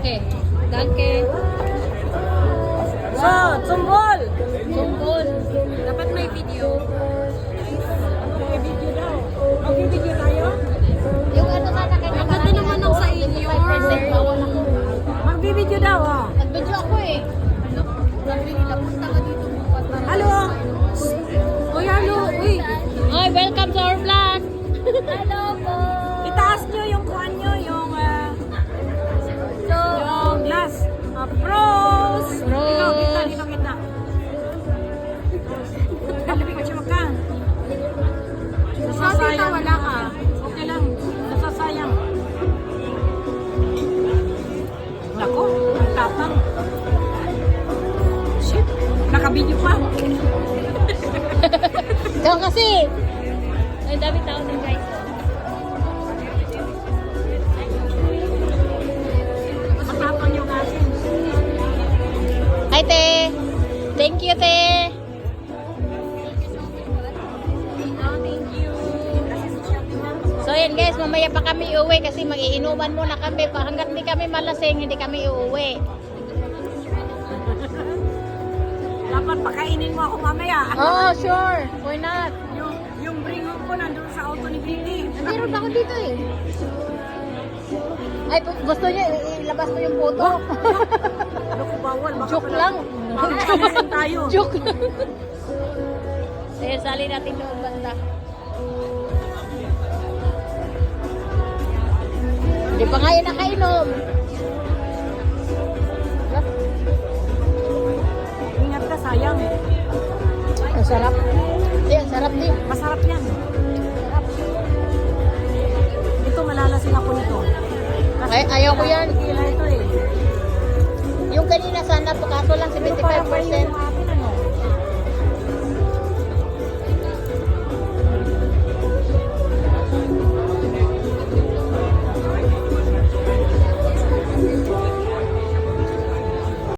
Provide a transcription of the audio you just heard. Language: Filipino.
Okay. Danke. So, Zumbol! Tungkol. Dapat may video. May video daw. Mag-video tayo? Yung ano sana kayo. Ang ganda naman ng sa inyo. Mag-video daw, oh. Nag-video ako eh. Napunta ka dito bukas. Hello? Uy, ano? Uy. Hi, welcome to our vlog. Hello po. Itaas nyo yung kuhan nyo, yung glass. Pros! Pros. Ikaw, kita. Halipin ka siya ka. Sa dito wala ka. Okay lang, nasasayang. Nako, ang tatang. Shit, nakabidyo pa. Ikaw kasi. Ay, dami tao din guys. Matapang yung asin. Hi, te. Thank you, te. So yan guys, mamaya pa kami uuwi kasi mag-iinuman muna kami. Hanggat hindi kami malasing, hindi kami uuwi. Dapat pakainin mo ako mamaya. Oh, sure. Why not? Yung bring home ko nandun sa auto ni Vicky. Meron pa ako dito eh. Ay, gusto niya ilabas mo yung photo. Ano ko bawal? Baka Joke pala- lang. Makakalimutan tayo. Joke lang. Sige, sali natin doon banda. Hindi pa nga yun nakainom. Ingat ka, sayang. Ang sarap. Hindi, ang sarap din. Masarap yan. Ito, malalasing ako nito. Ay, ayaw ko yan. Kila ito eh. Yung kanina sana, kaso lang Pero parang 75%. yung